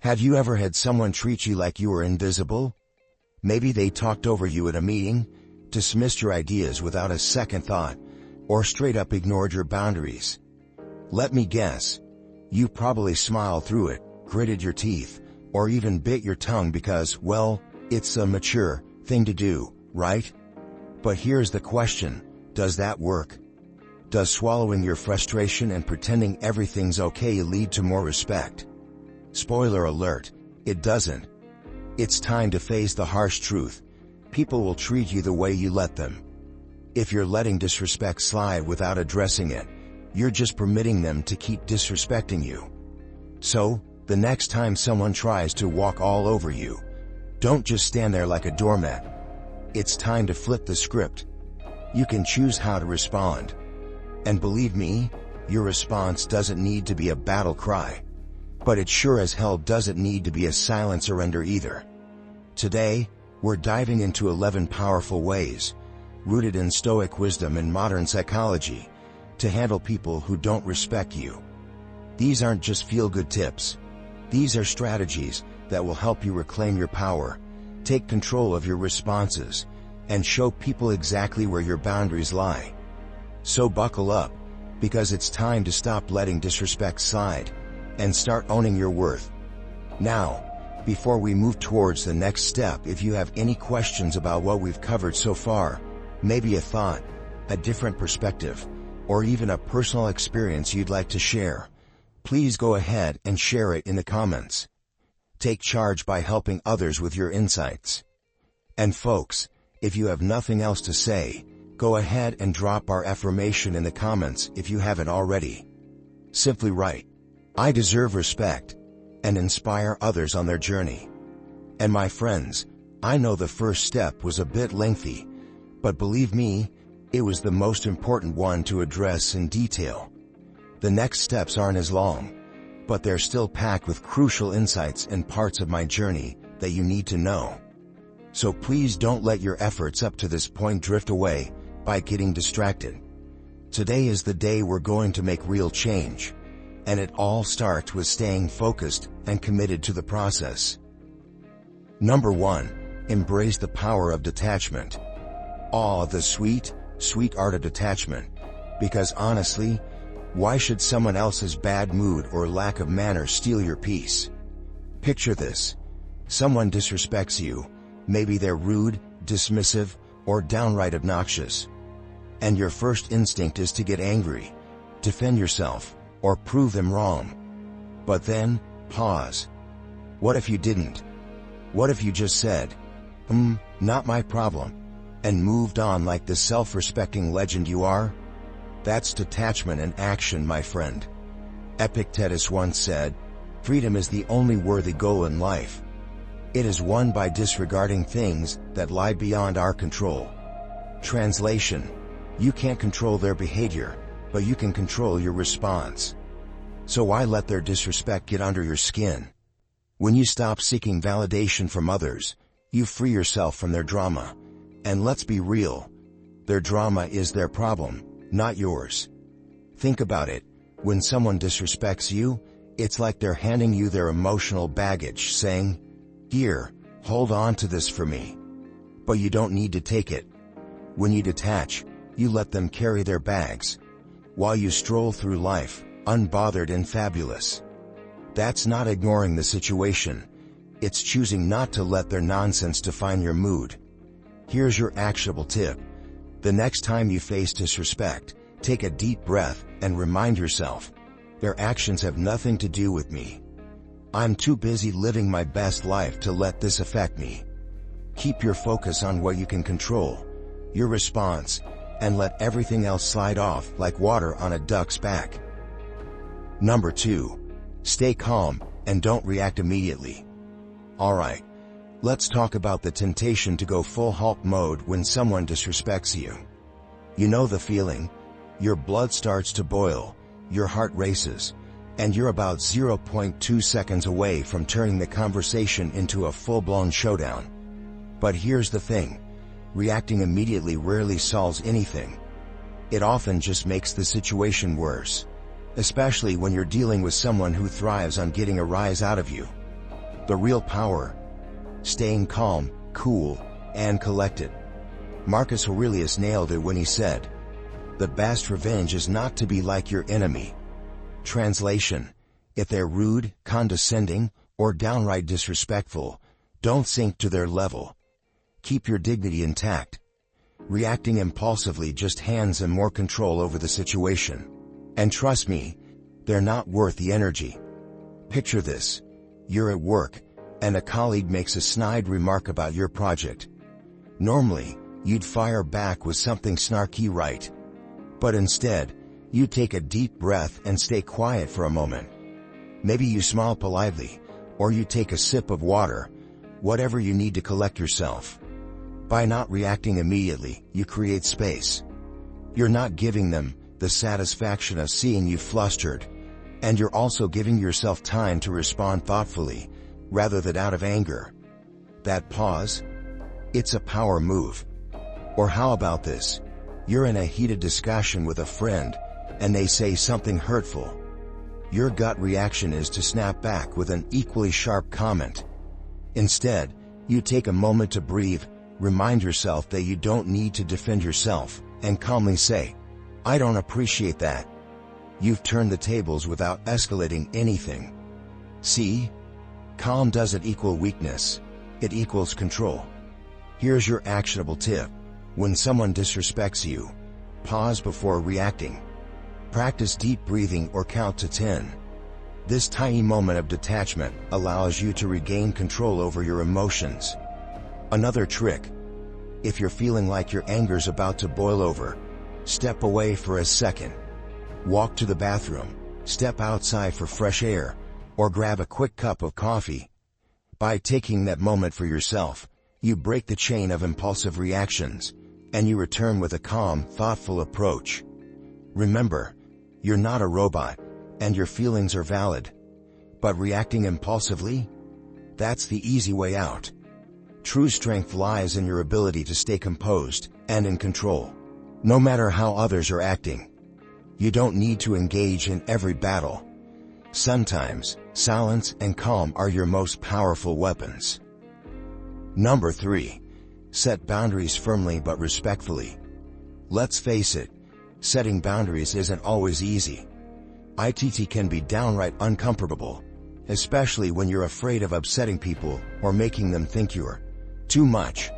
Have you ever had someone treat you like you were invisible? Maybe they talked over you at a meeting, dismissed your ideas without a second thought, or straight up ignored your boundaries. Let me guess. You probably smiled through it, gritted your teeth, or even bit your tongue because, well, it's a mature thing to do, right? But here's the question, does that work? Does swallowing your frustration and pretending everything's okay lead to more respect? Spoiler alert, it doesn't. It's time to face the harsh truth. People will treat you the way you let them. If you're letting disrespect slide without addressing it, you're just permitting them to keep disrespecting you. So, the next time someone tries to walk all over you, don't just stand there like a doormat. It's time to flip the script. You can choose how to respond. And believe me, your response doesn't need to be a battle cry. But it sure as hell doesn't need to be a silent surrender either. Today, we're diving into 11 powerful ways, rooted in Stoic wisdom and modern psychology, to handle people who don't respect you. These aren't just feel-good tips. These are strategies that will help you reclaim your power, take control of your responses, and show people exactly where your boundaries lie. So buckle up, because it's time to stop letting disrespect slide, and start owning your worth. Now, before we move towards the next step, if you have any questions about what we've covered so far, maybe a thought, a different perspective, or even a personal experience you'd like to share, please go ahead and share it in the comments. Take charge by helping others with your insights. And folks, if you have nothing else to say, go ahead and drop our affirmation in the comments if you haven't already. Simply write, "I deserve respect," and inspire others on their journey. And my friends, I know the first step was a bit lengthy, but believe me, it was the most important one to address in detail. The next steps aren't as long, but they're still packed with crucial insights and parts of my journey that you need to know. So please don't let your efforts up to this point drift away by getting distracted. Today is the day we're going to make real change, and it all starts with staying focused and committed to the process. Number 1, embrace the power of detachment. The sweet art of detachment. Because honestly, why should someone else's bad mood or lack of manner steal your peace? Picture this. Someone disrespects you. Maybe they're rude, dismissive, or downright obnoxious. And your first instinct is to get angry, defend yourself, or prove them wrong. But then, pause. What if you didn't? What if you just said, not my problem, and moved on like the self-respecting legend you are? That's detachment in action, my friend. Epictetus once said, "Freedom is the only worthy goal in life. It is won by disregarding things that lie beyond our control." Translation: you can't control their behavior, but you can control your response. So why let their disrespect get under your skin? When you stop seeking validation from others, you free yourself from their drama. And let's be real, their drama is their problem, not yours. Think about it. When someone disrespects you, it's like they're handing you their emotional baggage, saying, "Here, hold on to this for me." But you don't need to take it. When you detach, you let them carry their bags, while you stroll through life, unbothered and fabulous. That's not ignoring the situation. It's choosing not to let their nonsense define your mood. Here's your actionable tip. The next time you face disrespect, take a deep breath and remind yourself, their actions have nothing to do with me. I'm too busy living my best life to let this affect me. Keep your focus on what you can control, your response, and let everything else slide off like water on a duck's back. Number 2, stay calm and don't react immediately. Alright, let's talk about the temptation to go full Hulk mode when someone disrespects you. You know the feeling. Your blood starts to boil, your heart races, and you're about 0.2 seconds away from turning the conversation into a full-blown showdown. But here's the thing. Reacting immediately rarely solves anything. It often just makes the situation worse, especially when you're dealing with someone who thrives on getting a rise out of you. The real power: staying calm, cool, and collected. Marcus Aurelius nailed it when he said, "The best revenge is not to be like your enemy." Translation: if they're rude, condescending, or downright disrespectful, don't sink to their level. Keep your dignity intact. Reacting impulsively just hands them more control over the situation. And trust me, they're not worth the energy. Picture this: you're at work, and a colleague makes a snide remark about your project. Normally, you'd fire back with something snarky, right? But instead, you take a deep breath and stay quiet for a moment. Maybe you smile politely, or you take a sip of water, whatever you need to collect yourself. By not reacting immediately, you create space. You're not giving them the satisfaction of seeing you flustered, and you're also giving yourself time to respond thoughtfully, rather than out of anger. That pause? It's a power move. Or how about this? You're in a heated discussion with a friend, and they say something hurtful. Your gut reaction is to snap back with an equally sharp comment. Instead, you take a moment to breathe, remind yourself that you don't need to defend yourself, and calmly say, "I don't appreciate that." You've turned the tables without escalating anything. See? Calm doesn't equal weakness. It equals control. Here's your actionable tip. When someone disrespects you, pause before reacting. Practice deep breathing or count to 10. This tiny moment of detachment allows you to regain control over your emotions. Another trick: if you're feeling like your anger's about to boil over, step away for a second. Walk to the bathroom, step outside for fresh air, or grab a quick cup of coffee. By taking that moment for yourself, you break the chain of impulsive reactions, and you return with a calm, thoughtful approach. Remember, you're not a robot, and your feelings are valid. But reacting impulsively? That's the easy way out. True strength lies in your ability to stay composed and in control, no matter how others are acting. You don't need to engage in every battle. Sometimes, silence and calm are your most powerful weapons. Number 3. Set boundaries firmly but respectfully. Let's face it, setting boundaries isn't always easy. It can be downright uncomfortable, especially when you're afraid of upsetting people or making them think you're too much.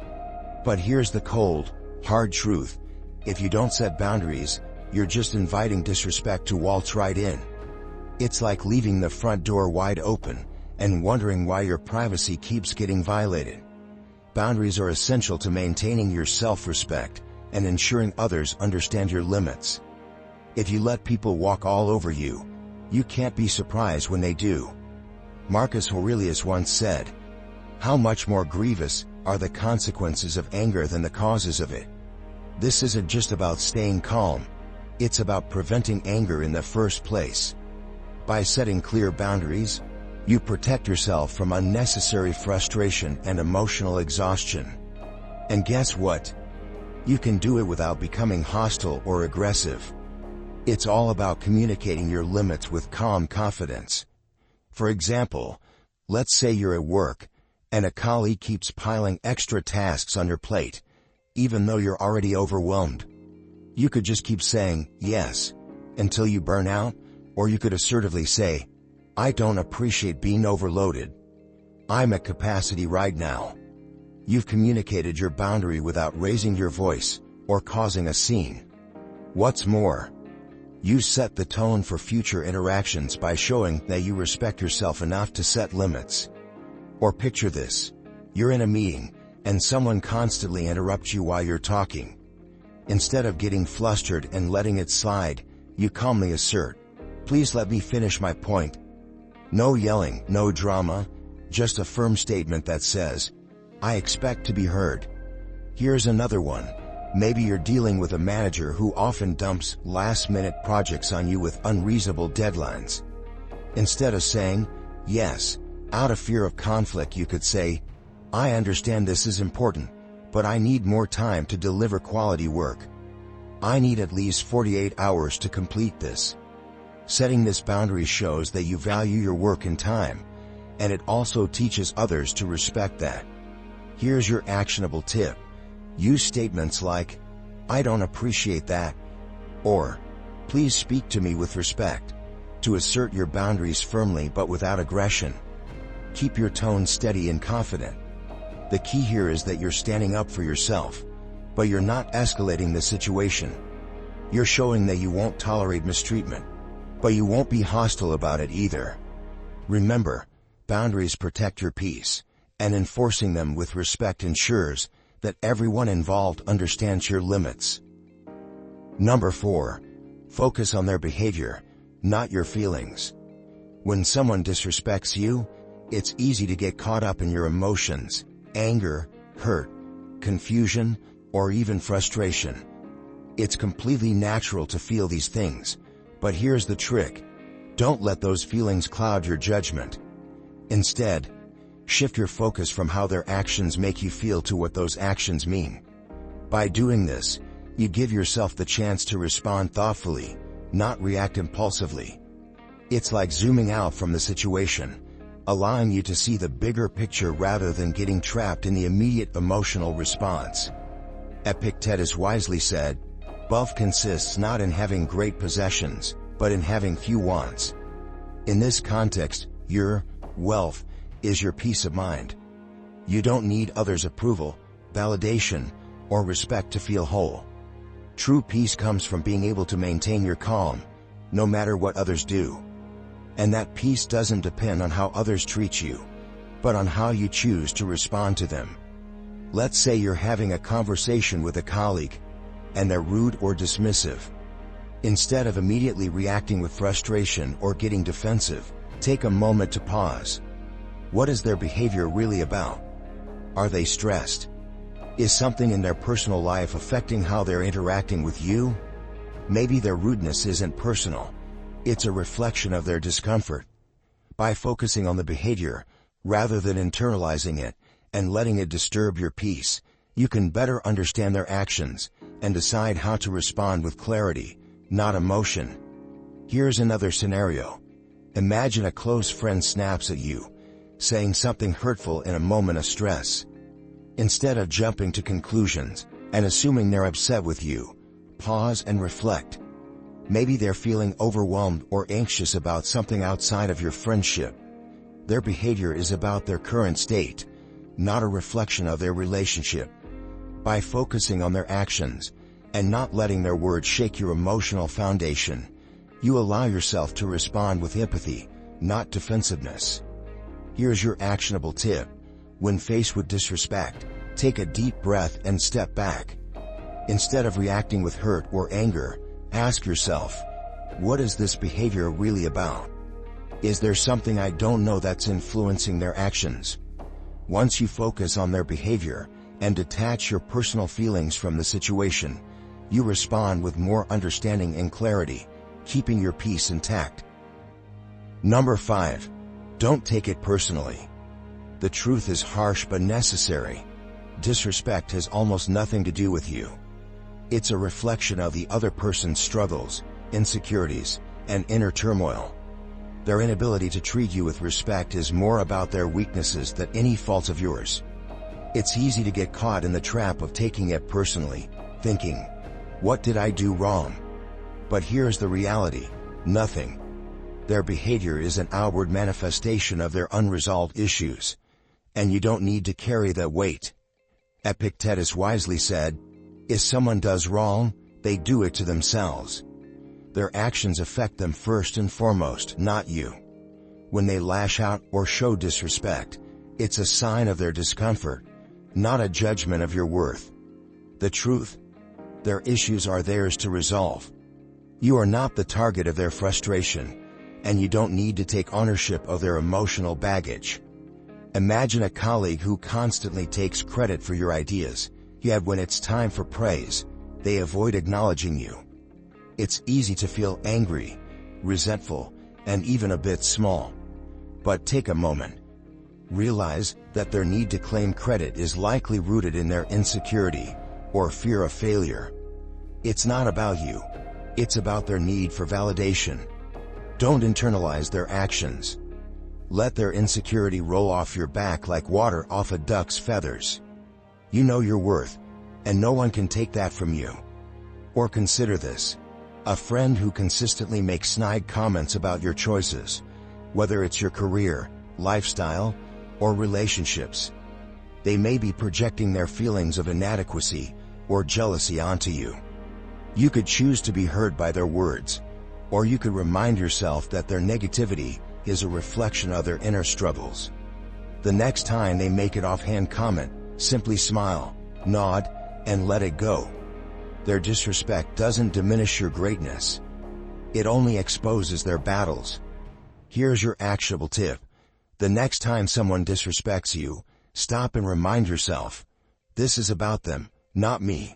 But here's the cold, hard truth: if you don't set boundaries, you're just inviting disrespect to waltz right in. It's like leaving the front door wide open and wondering why your privacy keeps getting violated. Boundaries are essential to maintaining your self-respect and ensuring others understand your limits. If you let people walk all over you, you can't be surprised when they do. Marcus Aurelius once said, "How much more grievous are the consequences of anger than the causes of it." This isn't just about staying calm. It's about preventing anger in the first place. By setting clear boundaries, you protect yourself from unnecessary frustration and emotional exhaustion. And guess what? You can do it without becoming hostile or aggressive. It's all about communicating your limits with calm confidence. For example, let's say you're at work, and a colleague keeps piling extra tasks on your plate, even though you're already overwhelmed. You could just keep saying, "yes," until you burn out, or you could assertively say, "I don't appreciate being overloaded. I'm at capacity right now." You've communicated your boundary without raising your voice or causing a scene. What's more, you set the tone for future interactions by showing that you respect yourself enough to set limits. Or picture this: you're in a meeting, and someone constantly interrupts you while you're talking. Instead of getting flustered and letting it slide, you calmly assert, "Please let me finish my point." No yelling, no drama, just a firm statement that says, "I expect to be heard." Here's another one. Maybe you're dealing with a manager who often dumps last-minute projects on you with unreasonable deadlines. Instead of saying, "yes," out of fear of conflict, you could say, "I understand this is important, but I need more time to deliver quality work. I need at least 48 hours to complete this." Setting this boundary shows that you value your work and time, and it also teaches others to respect that. Here's your actionable tip. Use statements like, "I don't appreciate that," or "Please speak to me with respect," to assert your boundaries firmly but without aggression. Keep your tone steady and confident. The key here is that you're standing up for yourself, but you're not escalating the situation. You're showing that you won't tolerate mistreatment, but you won't be hostile about it either. Remember, boundaries protect your peace, and enforcing them with respect ensures that everyone involved understands your limits. Number 4. Focus on their behavior, not your feelings. When someone disrespects you, it's easy to get caught up in your emotions, anger, hurt, confusion, or even frustration. It's completely natural to feel these things, but here's the trick. Don't let those feelings cloud your judgment. Instead, shift your focus from how their actions make you feel to what those actions mean. By doing this, you give yourself the chance to respond thoughtfully, not react impulsively. It's like zooming out from the situation, allowing you to see the bigger picture rather than getting trapped in the immediate emotional response. Epictetus wisely said, "Wealth consists not in having great possessions, but in having few wants." In this context, your wealth is your peace of mind. You don't need others' approval, validation, or respect to feel whole. True peace comes from being able to maintain your calm, no matter what others do. And that peace doesn't depend on how others treat you, but on how you choose to respond to them. Let's say you're having a conversation with a colleague, and they're rude or dismissive. Instead of immediately reacting with frustration or getting defensive, take a moment to pause. What is their behavior really about? Are they stressed? Is something in their personal life affecting how they're interacting with you? Maybe their rudeness isn't personal. It's a reflection of their discomfort. By focusing on the behavior, rather than internalizing it, and letting it disturb your peace, you can better understand their actions, and decide how to respond with clarity, not emotion. Here's another scenario. Imagine a close friend snaps at you, saying something hurtful in a moment of stress. Instead of jumping to conclusions, and assuming they're upset with you, pause and reflect. Maybe they're feeling overwhelmed or anxious about something outside of your friendship. Their behavior is about their current state, not a reflection of their relationship. By focusing on their actions, and not letting their words shake your emotional foundation, you allow yourself to respond with empathy, not defensiveness. Here's your actionable tip. When faced with disrespect, take a deep breath and step back. Instead of reacting with hurt or anger, ask yourself, what is this behavior really about? Is there something I don't know that's influencing their actions? Once you focus on their behavior, and detach your personal feelings from the situation, you respond with more understanding and clarity, keeping your peace intact. Number 5. Don't take it personally. The truth is harsh but necessary. Disrespect has almost nothing to do with you. It's a reflection of the other person's struggles, insecurities, and inner turmoil. Their inability to treat you with respect is more about their weaknesses than any fault of yours. It's easy to get caught in the trap of taking it personally, thinking, "What did I do wrong?" But here's the reality: nothing. Their behavior is an outward manifestation of their unresolved issues, and you don't need to carry that weight. Epictetus wisely said, "If someone does wrong, they do it to themselves." Their actions affect them first and foremost, not you. When they lash out or show disrespect, it's a sign of their discomfort, not a judgment of your worth. The truth? Their issues are theirs to resolve. You are not the target of their frustration, and you don't need to take ownership of their emotional baggage. Imagine a colleague who constantly takes credit for your ideas, yet when it's time for praise, they avoid acknowledging you. It's easy to feel angry, resentful, and even a bit small. But take a moment. Realize that their need to claim credit is likely rooted in their insecurity or fear of failure. It's not about you. It's about their need for validation. Don't internalize their actions. Let their insecurity roll off your back like water off a duck's feathers. You know your worth, and no one can take that from you. Or consider this: a friend who consistently makes snide comments about your choices, whether it's your career, lifestyle, or relationships. They may be projecting their feelings of inadequacy or jealousy onto you. You could choose to be heard by their words, or you could remind yourself that their negativity is a reflection of their inner struggles. The next time they make an offhand comment, simply smile, nod, and let it go. Their disrespect doesn't diminish your greatness. It only exposes their battles. Here's your actionable tip. The next time someone disrespects you, stop and remind yourself, this is about them, not me.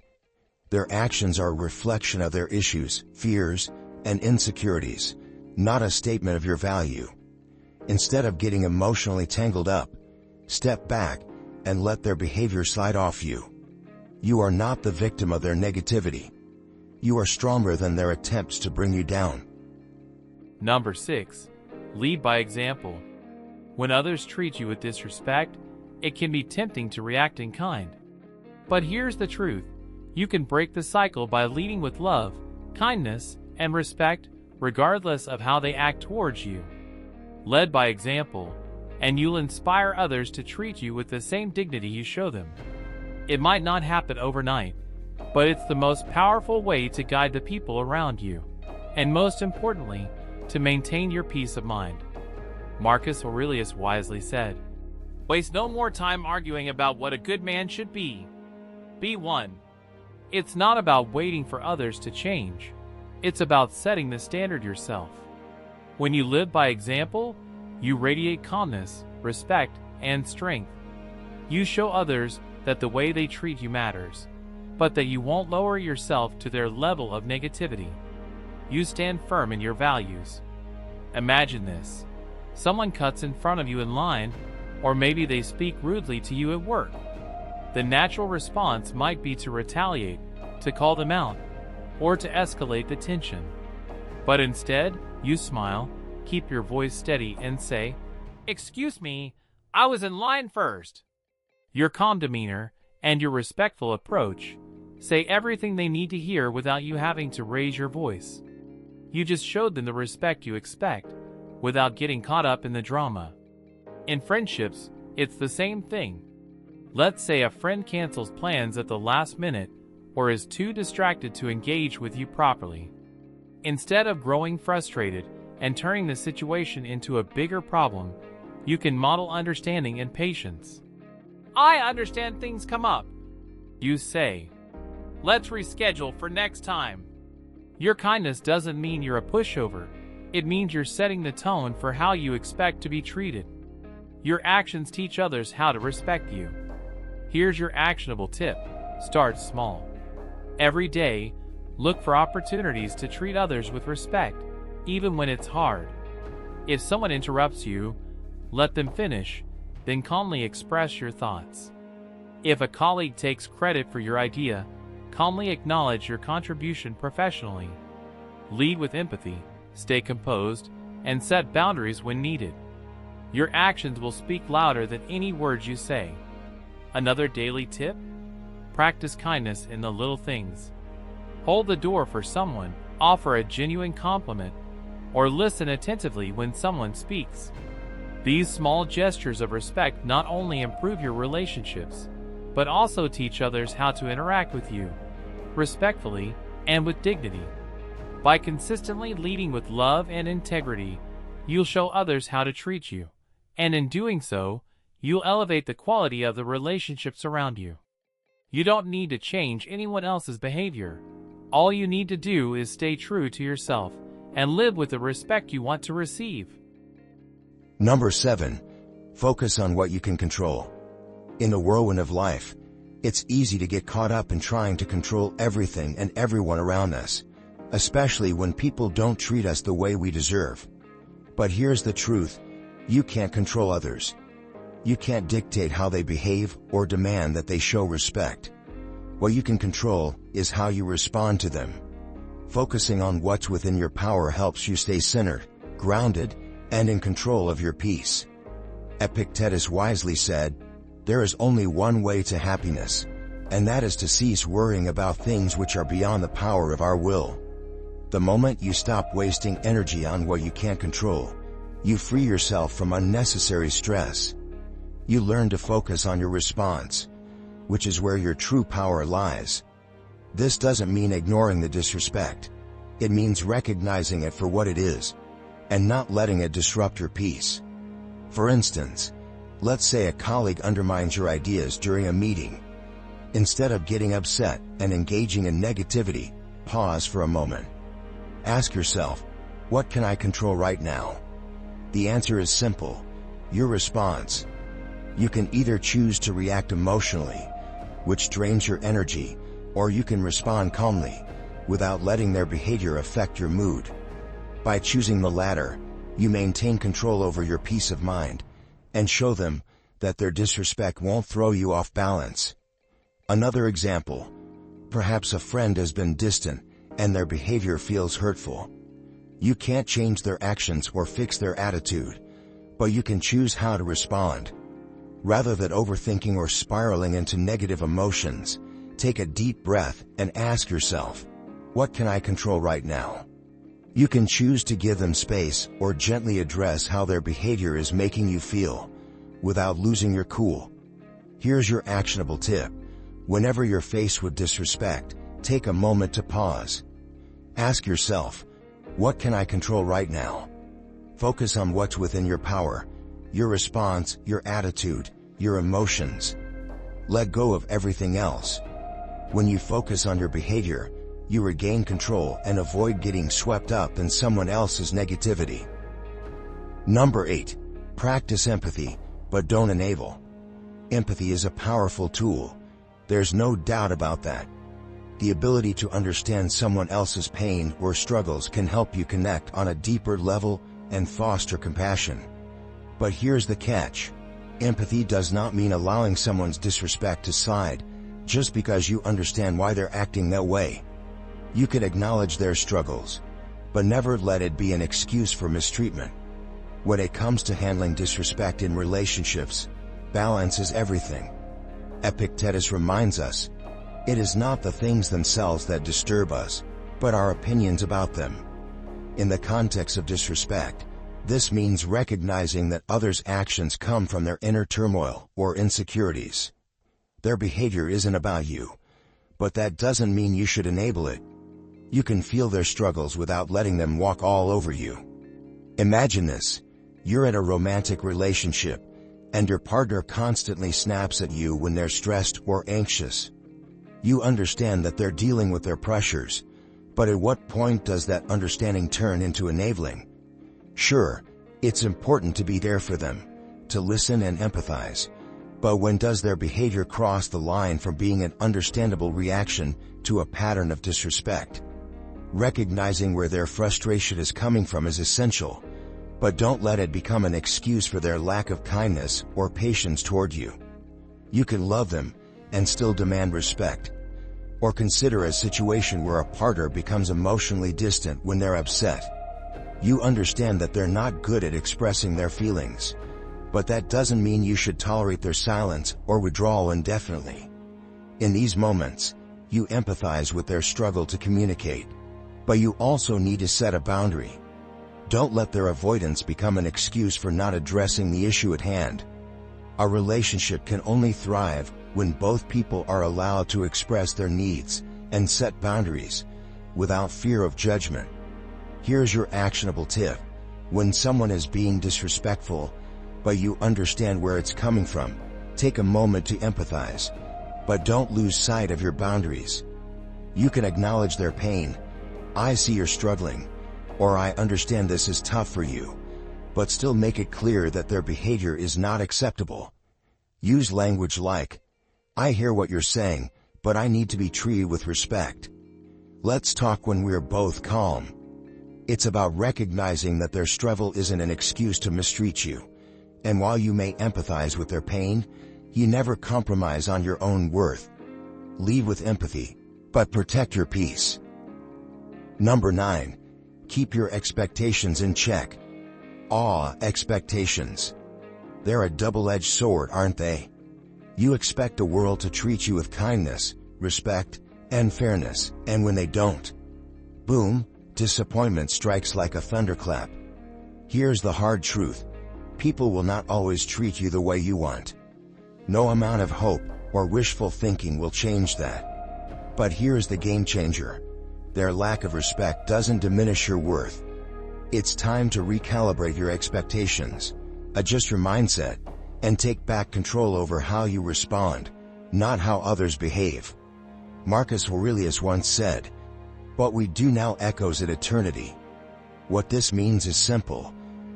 Their actions are a reflection of their issues, fears, and insecurities, not a statement of your value. Instead of getting emotionally tangled up, step back and let their behavior slide off you. You are not the victim of their negativity. You are stronger than their attempts to bring you down. Number 6. Lead by example. When others treat you with disrespect, it can be tempting to react in kind. But here's the truth. You can break the cycle by leading with love, kindness, and respect, regardless of how they act towards you. Led by example, and you'll inspire others to treat you with the same dignity you show them. It might not happen overnight, but it's the most powerful way to guide the people around you, and most importantly, to maintain your peace of mind. Marcus Aurelius wisely said, "Waste no more time arguing about what a good man should be. Be one." It's not about waiting for others to change. It's about setting the standard yourself. When you live by example, you radiate calmness, respect, and strength. You show others that the way they treat you matters, but that you won't lower yourself to their level of negativity. You stand firm in your values. Imagine this. Someone cuts in front of you in line, or maybe they speak rudely to you at work. The natural response might be to retaliate, to call them out, or to escalate the tension. But instead, you smile, keep your voice steady, and say, "Excuse me, I was in line first." Your calm demeanor and your respectful approach say everything they need to hear without you having to raise your voice. You just showed them the respect you expect, without getting caught up in the drama. In friendships, it's the same thing. Let's say a friend cancels plans at the last minute or is too distracted to engage with you properly. Instead of growing frustrated and turning the situation into a bigger problem, you can model understanding and patience. "I understand things come up," you say. "Let's reschedule for next time." Your kindness doesn't mean you're a pushover. It means you're setting the tone for how you expect to be treated. Your actions teach others how to respect you. Here's your actionable tip. Start small. Every day, look for opportunities to treat others with respect, even when it's hard. If someone interrupts you, let them finish, then calmly express your thoughts. If a colleague takes credit for your idea, calmly acknowledge your contribution professionally. Lead with empathy, stay composed, and set boundaries when needed. Your actions will speak louder than any words you say. Another daily tip? Practice kindness in the little things. Hold the door for someone, offer a genuine compliment, or listen attentively when someone speaks. These small gestures of respect not only improve your relationships, but also teach others how to interact with you, respectfully and with dignity. By consistently leading with love and integrity, you'll show others how to treat you, and in doing so, you'll elevate the quality of the relationships around you. You don't need to change anyone else's behavior. All you need to do is stay true to yourself and live with the respect you want to receive. Number 7. Focus on what you can control. In the whirlwind of life, it's easy to get caught up in trying to control everything and everyone around us, especially when people don't treat us the way we deserve. But here's the truth. You can't control others. You can't dictate how they behave or demand that they show respect. What you can control is how you respond to them. Focusing on what's within your power helps you stay centered, grounded, and in control of your peace. Epictetus wisely said, "There is only one way to happiness, and that is to cease worrying about things which are beyond the power of our will." The moment you stop wasting energy on what you can't control, you free yourself from unnecessary stress. You learn to focus on your response, which is where your true power lies. This doesn't mean ignoring the disrespect. It means recognizing it for what it is, and not letting it disrupt your peace. For instance, let's say a colleague undermines your ideas during a meeting. Instead of getting upset and engaging in negativity, pause for a moment. Ask yourself, what can I control right now? The answer is simple: your response. You can either choose to react emotionally, which drains your energy, or you can respond calmly, without letting their behavior affect your mood. By choosing the latter, you maintain control over your peace of mind, and show them that their disrespect won't throw you off balance. Another example: perhaps a friend has been distant, and their behavior feels hurtful. You can't change their actions or fix their attitude, but you can choose how to respond. Rather than overthinking or spiraling into negative emotions, take a deep breath and ask yourself, what can I control right now? You can choose to give them space or gently address how their behavior is making you feel, without losing your cool. Here's your actionable tip. Whenever you're faced with disrespect, take a moment to pause. Ask yourself, what can I control right now? Focus on what's within your power: your response, your attitude, your emotions. Let go of everything else. When you focus on your behavior, you regain control and avoid getting swept up in someone else's negativity. Number 8. Practice empathy, but don't enable. Empathy is a powerful tool. There's no doubt about that. The ability to understand someone else's pain or struggles can help you connect on a deeper level and foster compassion. But here's the catch. Empathy does not mean allowing someone's disrespect to slide, just because you understand why they're acting that way. You can acknowledge their struggles, but never let it be an excuse for mistreatment. When it comes to handling disrespect in relationships, balance is everything. Epictetus reminds us, it is not the things themselves that disturb us, but our opinions about them. In the context of disrespect, this means recognizing that others' actions come from their inner turmoil or insecurities. Their behavior isn't about you, but that doesn't mean you should enable it. You can feel their struggles without letting them walk all over you. Imagine this. You're in a romantic relationship, and your partner constantly snaps at you when they're stressed or anxious. You understand that they're dealing with their pressures, but at what point does that understanding turn into enabling? Sure, it's important to be there for them, to listen and empathize, but when does their behavior cross the line from being an understandable reaction to a pattern of disrespect? Recognizing where their frustration is coming from is essential, but don't let it become an excuse for their lack of kindness or patience toward you. You can love them and still demand respect. Or consider a situation where a partner becomes emotionally distant when they're upset. You understand that they're not good at expressing their feelings, but that doesn't mean you should tolerate their silence or withdrawal indefinitely. In these moments, you empathize with their struggle to communicate, but you also need to set a boundary. Don't let their avoidance become an excuse for not addressing the issue at hand. A relationship can only thrive when both people are allowed to express their needs and set boundaries, without fear of judgment. Here's your actionable tip. When someone is being disrespectful, but you understand where it's coming from, take a moment to empathize, but don't lose sight of your boundaries. You can acknowledge their pain. I see you're struggling, or I understand this is tough for you, but still make it clear that their behavior is not acceptable. Use language like, I hear what you're saying, but I need to be treated with respect. Let's talk when we're both calm. It's about recognizing that their struggle isn't an excuse to mistreat you, and while you may empathize with their pain, you never compromise on your own worth. Lead with empathy, but protect your peace. Number 9. Keep your expectations in check. Expectations. They're a double-edged sword, aren't they? You expect the world to treat you with kindness, respect, and fairness, and when they don't, boom, disappointment strikes like a thunderclap. Here's the hard truth. People will not always treat you the way you want. No amount of hope or wishful thinking will change that. But here's the game changer. Their lack of respect doesn't diminish your worth. It's time to recalibrate your expectations, adjust your mindset, and take back control over how you respond, not how others behave. Marcus Aurelius once said, "What we do now echoes at eternity." What this means is simple.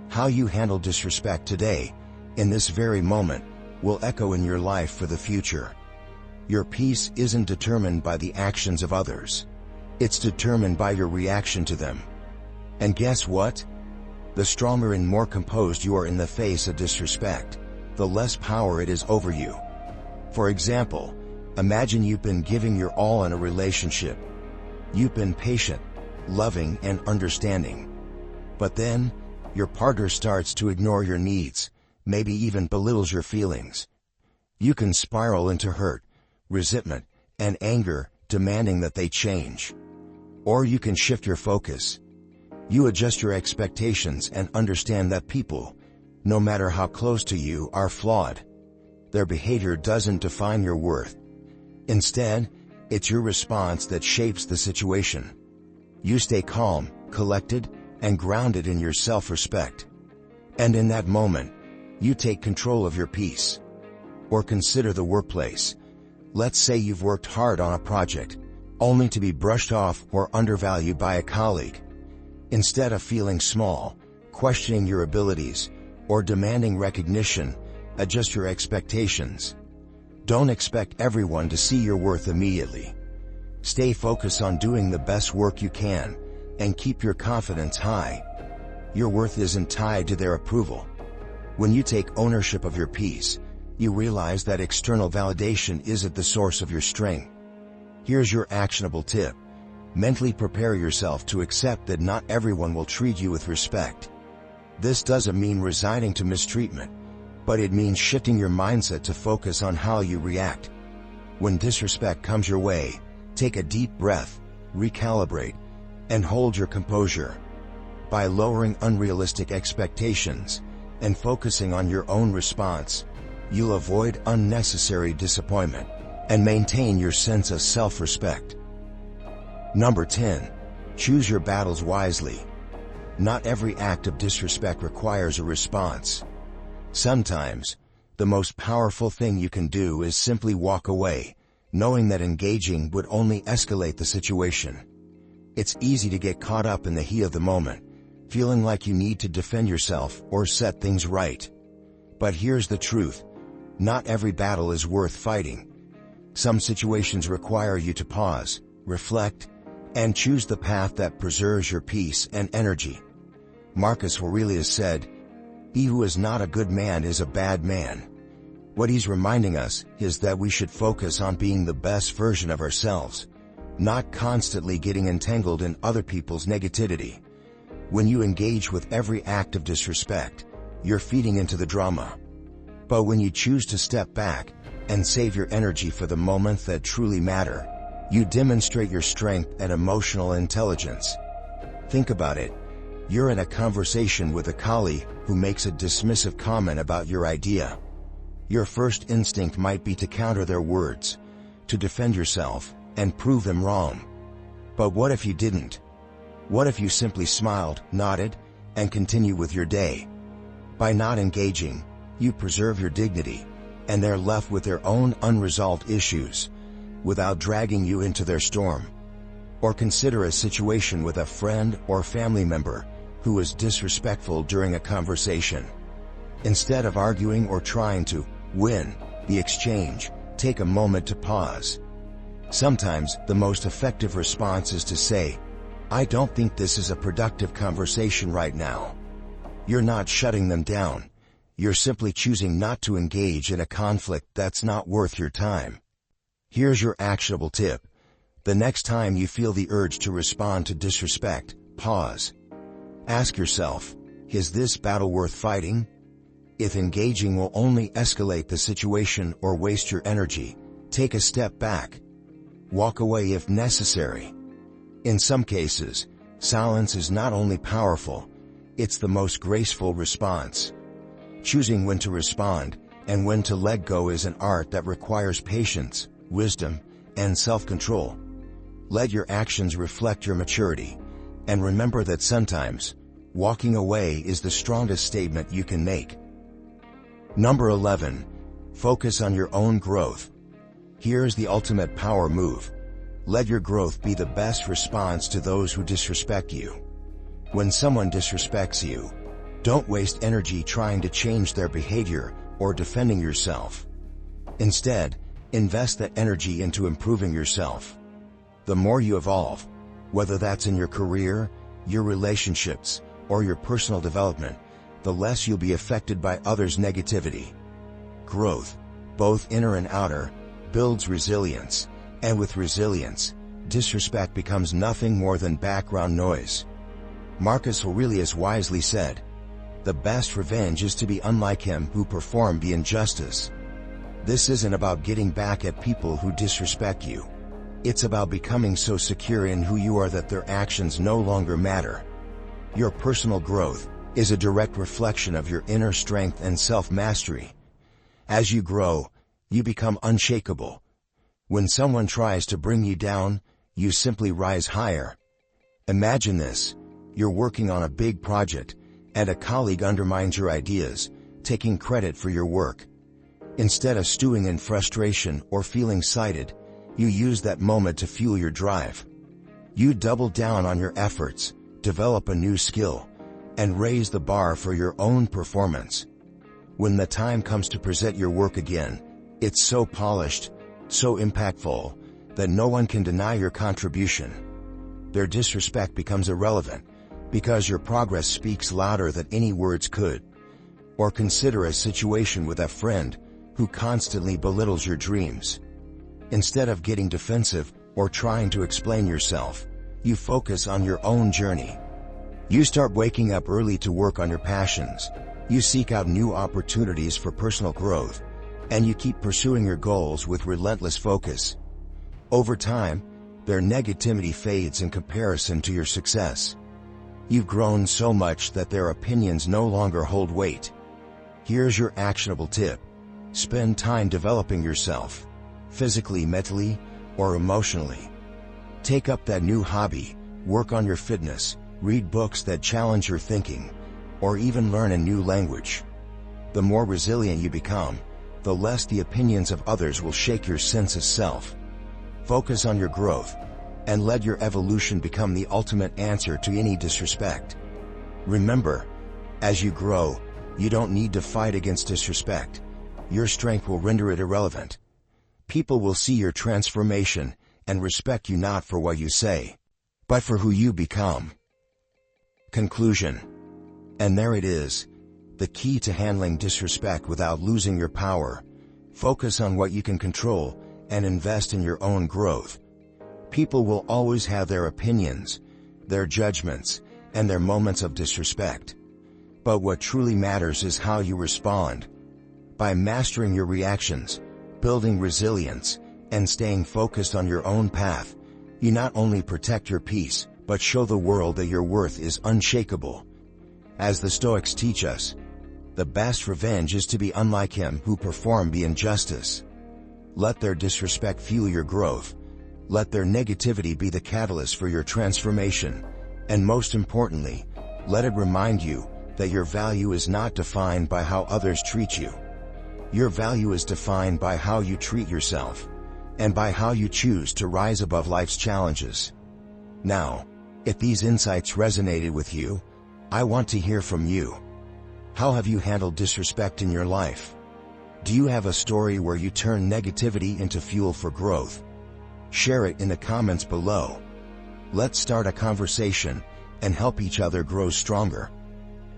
How you handle disrespect today, in this very moment, will echo in your life for the future. Your peace isn't determined by the actions of others. It's determined by your reaction to them. And guess what? The stronger and more composed you are in the face of disrespect, the less power it is over you. For example, imagine you've been giving your all in a relationship. You've been patient, loving, and understanding. But then, your partner starts to ignore your needs, maybe even belittles your feelings. You can spiral into hurt, resentment, and anger, demanding that they change. Or you can shift your focus. You adjust your expectations and understand that people, no matter how close to you, are flawed. Their behavior doesn't define your worth. Instead, it's your response that shapes the situation. You stay calm, collected, and grounded in your self-respect. And in that moment, you take control of your peace. Or consider the workplace. Let's say you've worked hard on a project, only to be brushed off or undervalued by a colleague. Instead of feeling small, questioning your abilities, or demanding recognition, adjust your expectations. Don't expect everyone to see your worth immediately. Stay focused on doing the best work you can, and keep your confidence high. Your worth isn't tied to their approval. When you take ownership of your peace, you realize that external validation isn't the source of your strength. Here's your actionable tip. Mentally prepare yourself to accept that not everyone will treat you with respect. This doesn't mean resigning to mistreatment, but it means shifting your mindset to focus on how you react. When disrespect comes your way, take a deep breath, recalibrate, and hold your composure. By lowering unrealistic expectations and focusing on your own response, you'll avoid unnecessary disappointment and maintain your sense of self-respect. Number 10. Choose your battles wisely. Not every act of disrespect requires a response. Sometimes, the most powerful thing you can do is simply walk away, knowing that engaging would only escalate the situation. It's easy to get caught up in the heat of the moment, feeling like you need to defend yourself or set things right. But here's the truth. Not every battle is worth fighting. Some situations require you to pause, reflect, and choose the path that preserves your peace and energy. Marcus Aurelius said, "He who is not a good man is a bad man." What he's reminding us is that we should focus on being the best version of ourselves, not constantly getting entangled in other people's negativity. When you engage with every act of disrespect, you're feeding into the drama. But when you choose to step back and save your energy for the moments that truly matter, you demonstrate your strength and emotional intelligence. Think about it. You're in a conversation with a colleague who makes a dismissive comment about your idea. Your first instinct might be to counter their words, to defend yourself, and prove them wrong. But what if you didn't? What if you simply smiled, nodded, and continued with your day? By not engaging, you preserve your dignity, and they're left with their own unresolved issues, without dragging you into their storm. Or consider a situation with a friend or family member who is disrespectful during a conversation. Instead of arguing or trying to win the exchange, take a moment to pause. Sometimes the most effective response is to say, "I don't think this is a productive conversation right now." You're not shutting them down. You're simply choosing not to engage in a conflict that's not worth your time. Here's your actionable tip. The next time you feel the urge to respond to disrespect, pause. Ask yourself, Is this battle worth fighting? If engaging will only escalate the situation or waste your energy, take a step back. Walk away if necessary. In some cases, silence is not only powerful, it's the most graceful response. Choosing when to respond and when to let go is an art that requires patience, wisdom, and self-control. Let your actions reflect your maturity, and remember that sometimes, walking away is the strongest statement you can make. Number 11. Focus on your own growth. Here's the ultimate power move. Let your growth be the best response to those who disrespect you. When someone disrespects you, don't waste energy trying to change their behavior or defending yourself. Instead, invest that energy into improving yourself. The more you evolve, whether that's in your career, your relationships, or your personal development, the less you'll be affected by others' negativity. Growth, both inner and outer, builds resilience, and with resilience, disrespect becomes nothing more than background noise. Marcus Aurelius wisely said, "The best revenge is to be unlike him who performed the injustice." This isn't about getting back at people who disrespect you. It's about becoming so secure in who you are that their actions no longer matter. Your personal growth is a direct reflection of your inner strength and self-mastery. As you grow, you become unshakable. When someone tries to bring you down, you simply rise higher. Imagine this: you're working on a big project, and a colleague undermines your ideas, taking credit for your work. Instead of stewing in frustration or feeling slighted, you use that moment to fuel your drive. You double down on your efforts, develop a new skill, and raise the bar for your own performance. When the time comes to present your work again, it's so polished, so impactful, that no one can deny your contribution. Their disrespect becomes irrelevant, because your progress speaks louder than any words could. Or consider a situation with a friend who constantly belittles your dreams. Instead of getting defensive or trying to explain yourself, you focus on your own journey. You start waking up early to work on your passions. You seek out new opportunities for personal growth, and you keep pursuing your goals with relentless focus. Over time, their negativity fades in comparison to your success. You've grown so much that their opinions no longer hold weight. Here's your actionable tip. Spend time developing yourself, physically, mentally, or emotionally. Take up that new hobby, work on your fitness, read books that challenge your thinking, or even learn a new language. The more resilient you become, the less the opinions of others will shake your sense of self. Focus on your growth, and let your evolution become the ultimate answer to any disrespect. Remember, as you grow, you don't need to fight against disrespect. Your strength will render it irrelevant. People will see your transformation and respect you not for what you say, but for who you become. Conclusion. And there it is, the key to handling disrespect without losing your power. Focus on what you can control and invest in your own growth. People will always have their opinions, their judgments, and their moments of disrespect. But what truly matters is how you respond. By mastering your reactions, building resilience, and staying focused on your own path, you not only protect your peace, but show the world that your worth is unshakable. As the Stoics teach us, the best revenge is to be unlike him who performed the injustice. Let their disrespect fuel your growth. Let their negativity be the catalyst for your transformation. And most importantly, let it remind you that your value is not defined by how others treat you. Your value is defined by how you treat yourself, and by how you choose to rise above life's challenges. Now, if these insights resonated with you, I want to hear from you. How have you handled disrespect in your life? Do you have a story where you turn negativity into fuel for growth? Share it in the comments below. Let's start a conversation and help each other grow stronger.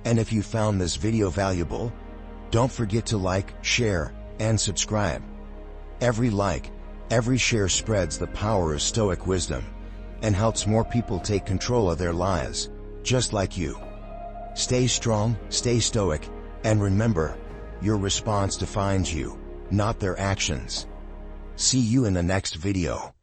And if you found this video valuable, don't forget to like, share, and subscribe. Every like, every share spreads the power of Stoic wisdom and helps more people take control of their lives, just like you. Stay strong, stay stoic, and remember, your response defines you, not their actions. See you in the next video.